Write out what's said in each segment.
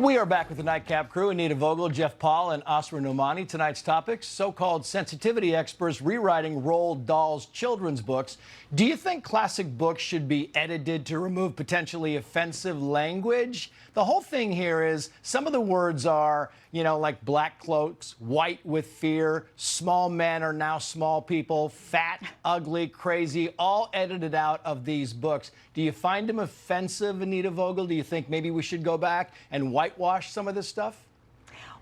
We are back with the Nightcap crew, Anita Vogel, Jeff Paul, and Asra Nomani. Tonight's topics, so-called sensitivity experts rewriting Roald Dahl's children's books. Do you think classic books should be edited to remove potentially offensive language? The whole thing here is some of the words are, like black cloaks, white with fear, small men are now small people, fat, ugly, crazy, all edited out of these books. Do you find them offensive, Anita Vogel? Do you think maybe we should go back and whitewash some of this stuff?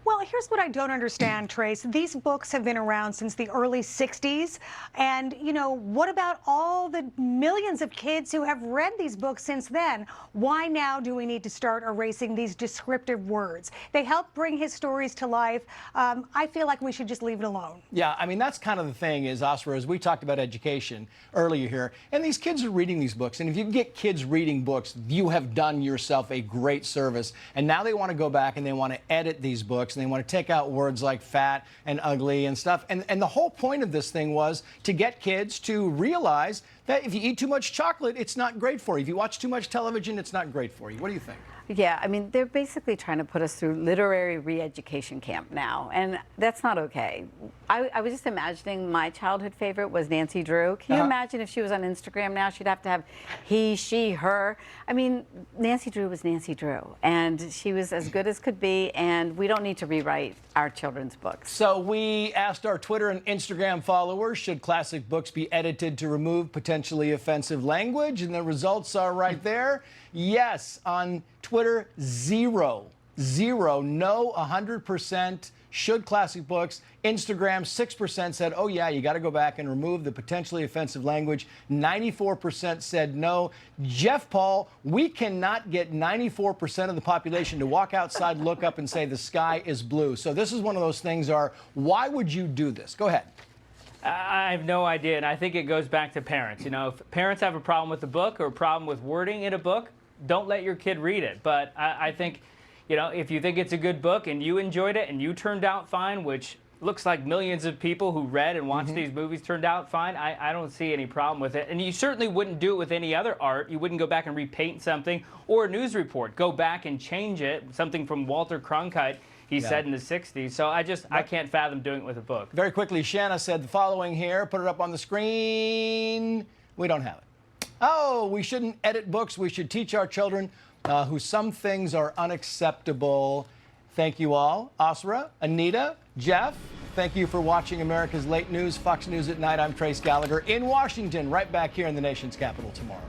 Well, here's what I don't understand, Trace. These books have been around since the early 60s. And, what about all the millions of kids who have read these books since then? Why now do we need to start erasing these descriptive words? They help bring his stories to life. I feel like we should just leave it alone. Yeah, I mean, that's kind of the thing is, Asra, as we talked about education earlier here, and these kids are reading these books. And if you get kids reading books, you have done yourself a great service. And now they want to go back and they want to edit these books. And they want to take out words like fat and ugly and stuff. And the whole point of this thing was to get kids to realize that if you eat too much chocolate, it's not great for you. If you watch too much television, it's not great for you. What do you think? Yeah, I mean, they're basically trying to put us through literary re-education camp now, and that's not okay. I was just imagining my childhood favorite was Nancy Drew. Can you imagine if she was on Instagram now? She'd have to have he, she, her. I mean, Nancy Drew was Nancy Drew, and she was as good as could be, and we don't need to rewrite our children's books. So we asked our Twitter and Instagram followers, should classic books be edited to remove potentially offensive language? And the results are right there. Yes, on Twitter, zero, no, 100%. Should classic books? Instagram, 6% said, oh yeah, you got to go back and remove the potentially offensive language. 94% said no. Jeff Paul, we cannot get 94% of the population to walk outside, look up and say the sky is blue. So this is one of those things why would you do this? Go ahead. I have no idea, and I think it goes back to parents. If parents have a problem with the book or a problem with wording in a book, don't let your kid read it. But I think, if you think it's a good book and you enjoyed it and you turned out fine, which looks like millions of people who read and watched these movies turned out fine, I don't see any problem with it. And you certainly wouldn't do it with any other art. You wouldn't go back and repaint something or a news report. Go back and change it, something from Walter Cronkite he said in the 60s. So I can't fathom doing it with a book. Very quickly, Shanna said the following here. Put it up on the screen. We don't have it. Oh, we shouldn't edit books. We should teach our children who some things are unacceptable. Thank you all. Asra, Anita, Jeff, thank you for watching America's Late News, Fox News at Night. I'm Trace Gallagher in Washington, right back here in the nation's capital tomorrow.